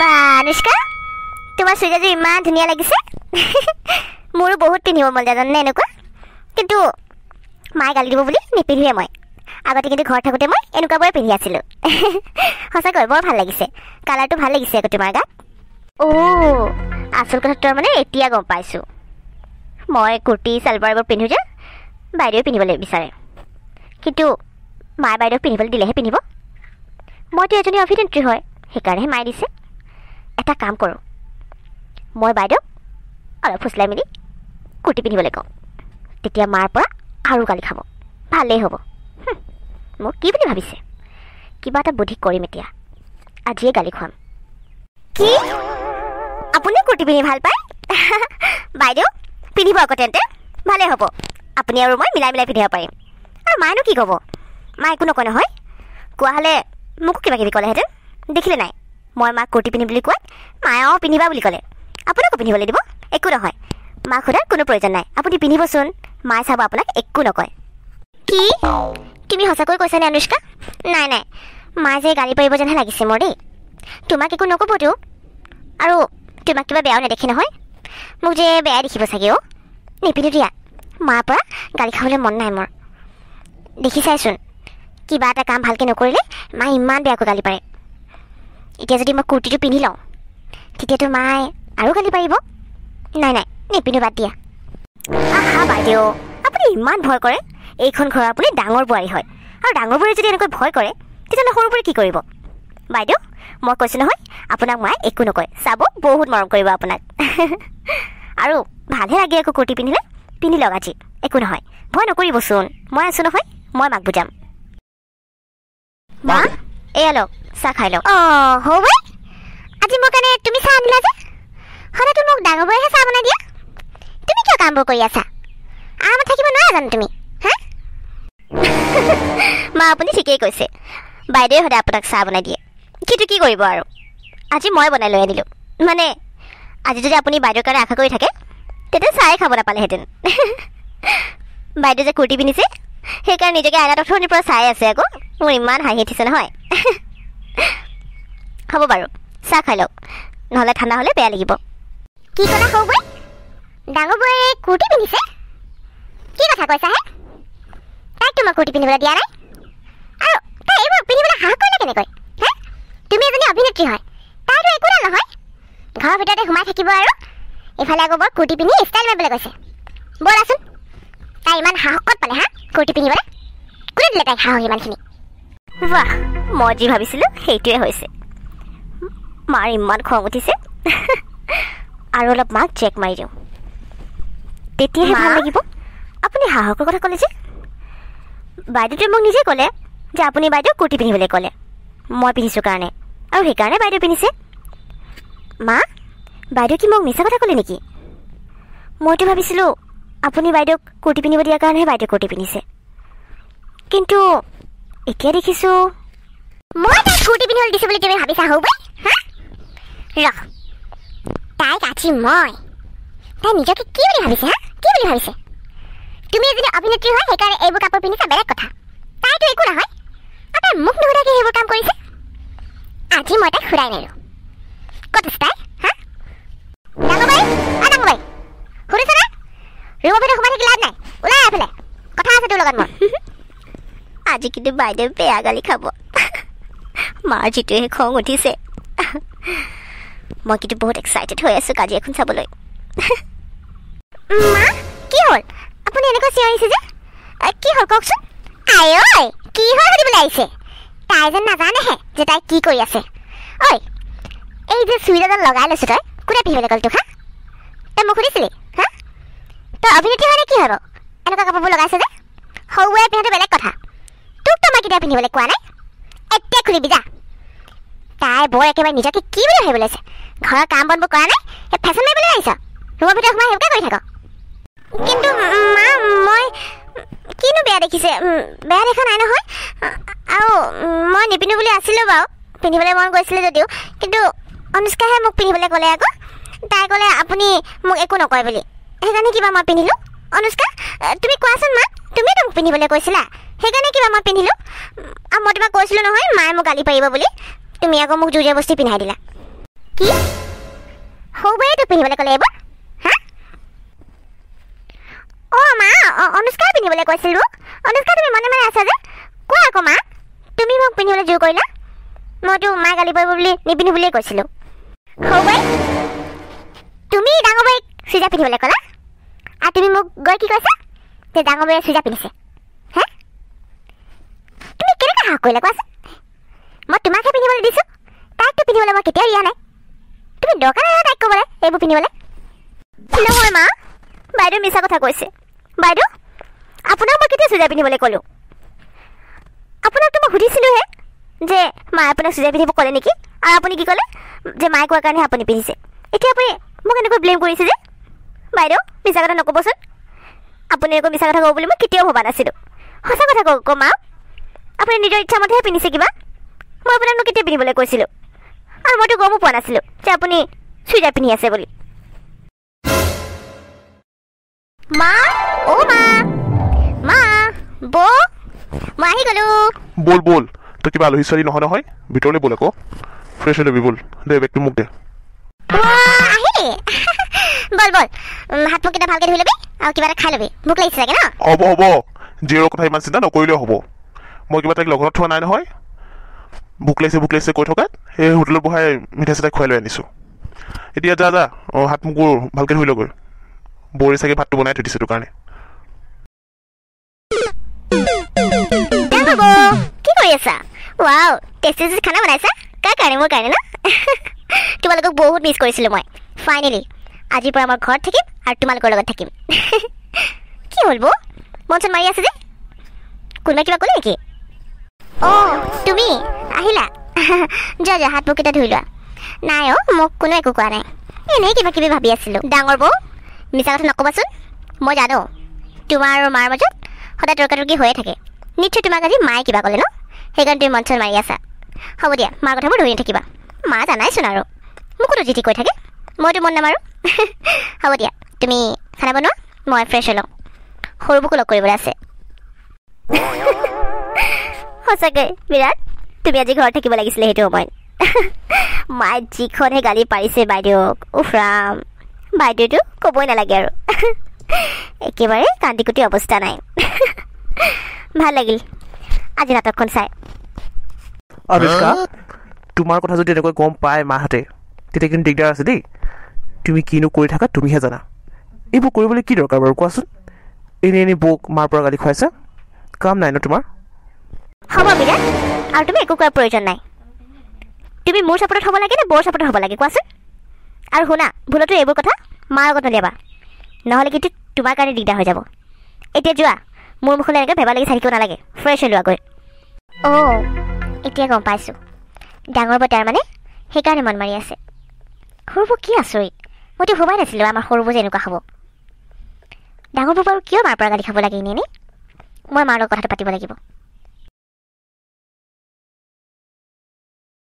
বা অনুষ্কা তোমাৰ চুইজাৰযোৰ ইমান ধুনীয়া লাগিছে মোৰো বহুত পিন্ধিব মন যায় জানে এনেকুৱা কিন্তু মায়ে গালি দিব বুলি নিপিন্ধোৱে মই আগতে কিন্তু ঘৰত থাকোঁতে মই এনেকুৱাবোৰে পিন্ধি আছিলোঁ সঁচাকৈ বৰ ভাল লাগিছে কালাৰটো ভাল লাগিছে আকৌ তোমাৰ গাত আচল কথাটো মানে এতিয়া গম পাইছোঁ মই কুৰ্তি চালৱাৰ এইবোৰ পিন্ধোঁ যে বাইদেৱে পিন্ধিবলৈ বিচাৰে কিন্তু মায়ে বাইদেউক পিন্ধিবলৈ দিলেহে পিন্ধিব মইতো এজনী অভিনেত্ৰী হয় সেইকাৰণেহে মায়ে দিছে এটা কাম কৰোঁ মই বাইদেউক অলপ ফুচলাই মেলি কুৰ্তি পিন্ধিবলৈ কওঁ তেতিয়া মাৰ পৰা আৰু গালি খাব ভালেই হ'ব মোক কি বুলি ভাবিছে কিবা এটা বুদ্ধি কৰিম এতিয়া আজিয়ে গালি খুৱাম কি আপুনি কুৰ্তি পিন্ধি ভাল পায় বাইদেউ পিন্ধিব আকৌ তেন্তে ভালেই হ'ব আপুনি আৰু মই মিলাই মিলাই পিন্ধিব পাৰিম আৰু মায়েনো কি ক'ব মায়ে একো নকয় নহয় কোৱা হ'লে মোকো কিবা কিবি ক'লেহেঁতেন দেখিলে নাই মই মাক কুৰ্তি পিন্ধিম বুলি কোৱাত মায়ে পিন্ধিবা বুলি ক'লে আপোনাকো পিন্ধিবলৈ দিব একো নহয় মাক সোধাৰ কোনো প্ৰয়োজন নাই আপুনি পিন্ধিবচোন মায়ে চাব আপোনাক একো নকয় কি তুমি সঁচাকৈ কৈছানে অনুষ্কা নাই নাই মায়ে যে গালি পাৰিব যেনহে লাগিছে মোৰ দেই তোমাক একো নক'বতো আৰু তোমাক কিবা বেয়াও নেদেখে নহয় মোক যে বেয়া দেখিব চাগে নিপিন্ধো দিয়া মাৰ পৰা গালি খাবলৈ মন নাই মোৰ দেখি চাইচোন কিবা এটা কাম ভালকৈ নকৰিলে মায়ে ইমান বেয়াকৈ গালি পাৰে এতিয়া যদি মই কুৰ্তিটো পিন্ধি লওঁ তেতিয়াতো মায়ে আৰু গালি পাৰিব নাই নাই নিপিন্ধো বাদ দিয়া আহা বাইদেউ আপুনি ইমান ভয় কৰে এইখন ঘৰৰ আপুনি ডাঙৰ বোৱাৰী হয় আৰু ডাঙৰ বোৱাৰী যদি এনেকৈ ভয় কৰে তেতিয়াহ'লে সৰুবোৰে কি কৰিব বাইদেউ মই কৈছোঁ নহয় আপোনাক মায়ে একো নকয় চাব বহুত মৰম কৰিব আপোনাক আৰু ভালহে লাগে আকৌ কুৰ্তি পিন্ধিলে পিন্ধি লওক আজি একো নহয় ভয় নকৰিবচোন মই আছোঁ নহয় মই মাক বুজাম মা এয়া লওক চাহ খাই লওক হ'ব আজি মোৰ কাৰণে তুমি চাহ আনিলা যে সদায়তো মোক ডাঙৰ বৌয়েহে চাহ বনাই দিয়া তুমি কিয় কামবোৰ কৰি আছা আৰামত থাকিব নোৱাৰা জানো তুমি হা মা আপুনি ঠিকেই কৈছে বাইদেৱে সদায় আপোনাক চাহ বনাই দিয়ে কিন্তু কি কৰিব আৰু আজি মই বনাই লৈ আনিলোঁ মানে আজি যদি আপুনি বাইদেউৰ কাৰণে আশা কৰি থাকে তেতিয়া চাহে খাব নাপালেহেঁতেন বাইদেউ যে কুৰ্তি পিন্ধিছে সেইকাৰণে নিজকে আইনাত অথনিৰ পৰা চাই আছে আকৌ মোৰ ইমান হাঁহি উঠিছে নহয় হ'ব বাৰু চাহ খাই লওক নহ'লে ঠাণ্ডা হ'লে বেয়া লাগিব কি ক'লা সৰু বৈ ডাঙৰ বৌয়ে কুৰ্তি পিন্ধিছে কি কথা কৈছা হে তাইকতো মই কুৰ্তি পিন্ধিবলৈ দিয়া নাই আৰু তাই এইবোৰ পিন্ধিবলৈ সাহস কৰিলে কেনেকৈ হে তুমি এজনী অভিনেত্ৰী হয় তাইতো একো ডাল নহয় ঘৰৰ ভিতৰতে সোমাই থাকিব আৰু এইফালে আকৌ বৰ কুৰ্তি পিন্ধি ষ্টাইল মাৰিবলৈ কৈছে ব'লাচোন তাই ইমান সাহস ক'ত পালে হা কুৰ্তি পিন্ধিবলৈ কোনে দিলে তাইক সাহস ইমানখিনি বাহ মই যি ভাবিছিলোঁ সেইটোৱে হৈছে মাৰ ইমান খং উঠিছে আৰু অলপ মাক চেক মাৰি দিওঁ তেতিয়াহে ভাল লাগিব আপুনি সাহসৰ কথা ক'লে যে বাইদেউটোৱে মোক নিজে ক'লে যে আপুনি বাইদেউ কুৰ্তি পিন্ধিবলৈ ক'লে মই পিন্ধিছোঁ কাৰণে আৰু সেইকাৰণে বাইদেউ পিন্ধিছে মা বাইদেউ কি মোক মিছা কথা ক'লে নেকি মইতো ভাবিছিলোঁ আপুনি বাইদেউক কুৰ্তি পিন্ধিব দিয়াৰ কাৰণেহে বাইদেউ কুৰ্তি পিন্ধিছে কিন্তু এতিয়া দেখিছোঁ মই তাইক কুৰ্তি পিন্ধিবলৈ দিছোঁ বুলি তুমি ভাবিছা হ'ব হা ৰহ তাইক আজি মই তাই নিজকে কি বুলি ভাবিছে হা কি বুলি ভাবিছে তুমি এজনী অভিনেত্ৰী হয় সেইকাৰণে এইবোৰ কাপোৰ পিন্ধিছা বেলেগ কথা তাইতো একো নহয় আৰু তাই মোক নুসুধাকৈ সেইবোৰ কাম কৰিছে আজি মই তাইক সুধাই নেৰো ক'ত আছে তাই হা ডাঙৰ বাই শুনিছা নে ৰুমৰ ভিতৰত সোমাই থাকি লাভ নাই ওলাই এফালে কথা আছে তোৰ লগত মোৰ আজি কিন্তু বাইদেউ বেয়া গালি খাব মাৰ যিটোহে খং উঠিছে মই কিন্তু বহুত এক্সাইটেড হৈ আছোঁ কাজি এখন চাবলৈ মা কি হ'ল আপুনি এনেকৈ চিঞৰিছে যে কি হ'ল কওকচোন আই ঐ কি হ'ল সুধিবলৈ আহিছে তাই যেন নাজানেহে যে তাই কি কৰি আছে ঐ এই যে চুইদাৰডাল লগাই লৈছোঁ তই কোনে পিন্ধিবলৈ ক'ল তোক হা তই মোক সুধিছিলি হা তই অভিনেত্ৰী হয়নে কি হ'ব এনেকুৱা কাপোৰবোৰ লগাইছে যে সৰুৱে পিন্ধাটো বেলেগ কথা তোকতো মই কেতিয়া পিন্ধিবলৈ কোৱা নাই এতিয়া খুলিবি যা তাই বৰ একেবাৰে নিজকে কি বুলি ভাবিব লৈছে ঘৰৰ কাম বনবোৰ কৰা নাই এই ফেশ্বন মাৰিবলৈ আহিছ ৰুমৰ ভিতৰত সোমাই সেইবোৰকে কৰি থাক কিন্তু মা মই কিনো বেয়া দেখিছে বেয়া দেখা নাই নহয় আৰু মই নিপিন্ধো বুলি আছিলোঁ বাৰু পিন্ধিবলৈ মন গৈছিলে যদিও কিন্তু অনুষ্কাহে মোক পিন্ধিবলৈ ক'লে আকৌ তাই ক'লে আপুনি মোক একো নকয় বুলি সেইকাৰণে কিবা মই পিন্ধিলোঁ অনুষ্কা তুমি কোৱাচোন মা তুমিতো মোক পিন্ধিবলৈ কৈছিলা সেইকাৰণে কিবা মই পিন্ধিলোঁ আৰু মই তোমাক কৈছিলোঁ নহয় মায়ে মোক গালি পাৰিব বুলি তুমি আকৌ মোক জোৰ জবৰদস্তি পিন্ধাই দিলা কি সৰুবোৰেতো পিন্ধিবলৈ ক'লে এইবোৰ হা অ' মা অনুষ্কা পিন্ধিবলৈ কৈছিলোঁ অনুষ্কা তুমি মনে মনে আছা যে কোৱা আকৌ মা তুমি মোক পিন্ধিবলৈ জোৰ কৰিলা মইতো মায়ে গালি পাৰিব বুলি নিপিন্ধো বুলিয়ে কৈছিলোঁ সৰুবাই তুমি ডাঙৰ বাৰীক চুইজাৰ পিন্ধিবলৈ ক'লা আৰু তুমি মোক গৈ কি কৈছা যে ডাঙৰ বাৰীয়ে চুইজাৰ পিন্ধিছে হে তুমি কেনেকৈ সাহস কৰিলা কোৱাচোন মই তোমাকহে পিন্ধিবলৈ দিছোঁ তাইকতো পিন্ধিবলৈ মই কেতিয়াও দিয়া নাই তুমি দৰকাৰ নাই তাইক ক'বলৈ এইবোৰ পিন্ধিবলৈ নহয় মা বাইদেউ মিছা কথা কৈছে বাইদেউ আপোনাক মই কেতিয়া চুইজাৰ পিন্ধিবলৈ ক'লোঁ আপোনাকতো মই সুধিছিলোঁহে যে মায়ে আপোনাক চুইজাৰ পিন্ধিব ক'লে নেকি আৰু আপুনি কি ক'লে যে মায়ে কোৱাৰ কাৰণেহে আপুনি পিন্ধিছে এতিয়া আপুনি মোক এনেকৈ ব্লেম কৰিছে যে বাইদেউ মিছা কথা নক'বচোন আপুনি এনেকৈ মিছা কথা ক'ব বুলি মই কেতিয়াও ভবা নাছিলোঁ সঁচা কথা কওক মা আপুনি নিজৰ ইচ্ছামতেহে পিন্ধিছে কিবা মই আপোনাকনো কেতিয়া পিন্ধিবলৈ কৈছিলোঁ আৰু মইতো গমো পোৱা নাছিলোঁ যে আপুনি চুইজাৰ পিন্ধি আছে বুলি মা অ' মা মা বৌ মই আহি গ'লোঁ বল বল তই কিবা আলহী ছোৱালী নহয় নহয় ভিতৰলৈ বল আকৌ ফ্ৰেছ হৈ ল'বি বল দে বেগটো মোক দে আহিলি বল বল হাত মুখকেইটা ভালকৈ ধুই ল'বি আৰু কিবা এটা খাই ল'বি ভোক লাগিছে চাগে ন হ'ব জীয়েৰৰ কথা ইমান চিন্তা নকৰিলেও হ'ব মই কিবা তাইক লগত থোৱা নাই নহয় ভোক লাগিছে কৈ থকাত সেই হোটেলত বহাই মিঠাই চিঠাই খুৱাই লৈ আনিছোঁ এতিয়া যা হাত মুখবোৰ ভালকৈ ধুই ল'গৈ বৌৰে চাগে ভাতটো বনাই থৈ দিছে তোৰ কাৰণে কি কৰি আছা ৱাও টেষ্টি খানা বনাইছা কাৰ কাৰণে মোৰ কাৰণে ন তোমালোকক বহুত মিছ কৰিছিলোঁ মই ফাইনেলি আজিৰ পৰা মই ঘৰত থাকিম আৰু তোমালোকৰ লগত থাকিম কি হ'ল বৌ মন চন মাৰি আছে যে কোনোবাই কিবা ক'লে নেকি অ' তুমি আহিলা যা হাত মুখকেইটা ধুই লোৱা নাই অ' মোক কোনো একো কোৱা নাই এনেই কিবা কিবি ভাবি আছিলোঁ ডাঙৰ বৌ মিছা কথা নক'বাচোন মই জানো তোমাৰ আৰু মাৰ মাজত সদায় তৰ্কাতৰ্কি হৈয়ে থাকে নিশ্চয় তোমাক আজি মায়ে কিবা ক'লে ন সেইকাৰণে তুমি মন চন মাৰি আছা হ'ব দিয়া মাৰ কথাবোৰ ধৰি নাথাকিবা মা জানাইচোন আৰু মোকোতো যি টি কৈ থাকে মইতো মন নামাৰোঁ হ'ব দিয়া তুমি খানা বনোৱা মই ফ্ৰেছ হৈ লওঁ সৰুবোৰকো লগ কৰিবলৈ আছে সঁচাকৈ বিৰাট তুমি আজি ঘৰত থাকিব লাগিছিলে সেইটো সময়ত মায়ে যিখনহে গালি পাৰিছে বাইদেউক উফ ৰাম বাইদেউটো ক'বই নালাগে আৰু একেবাৰে কান্দি কুটি অৱস্থা নাই ভাল লাগিল আজি নাটকখন চাই অনুষ্কা তোমাৰ কথা যদি এনেকৈ গম পায় মাহঁতে তেতিয়া কিন্তু দিগদাৰ আছে দেই তুমি কিনো কৰি থাকা তুমিহে জানা এইবোৰ কৰিবলৈ কি দৰকাৰ বাৰু কোৱাচোন এনেই বৌক মাৰ পৰা গালি খুৱাইছা কাম নাই ন তোমাৰ হ'ব বিৰাট আৰু তুমি একো কৰাৰ প্ৰয়োজন নাই তুমি মোৰ চাপৰ্টত হ'ব লাগে নে বৌৰ চাপৰ্টত হ'ব লাগে কোৱাচোন আৰু শুনা ভুলতো এইবোৰ কথা মাৰ আগত নলিয়াবা নহ'লে কিন্তু তোমাৰ কাৰণে দিগদাৰ হৈ যাব এতিয়া যোৱা মোৰ মুখলৈ এনেকৈ ভেবা লাগি চাই থাকিব নালাগে ফ্ৰেছ হৈ লোৱাগৈ অ' এতিয়া গম পাইছোঁ ডাঙৰ বৌ তাৰমানে সেইকাৰণে মন মাৰি আছে সৰুবোৰ কি আচৰিত মইতো ভবাই নাছিলোঁ আমাৰ সৰুবোৰ যে এনেকুৱা হ'ব ডাঙৰ বৌ বাৰু কিয় মাৰ পৰা গালি খাব লাগে এনেই মই মাৰ লগত কথাটো পাতিব লাগিব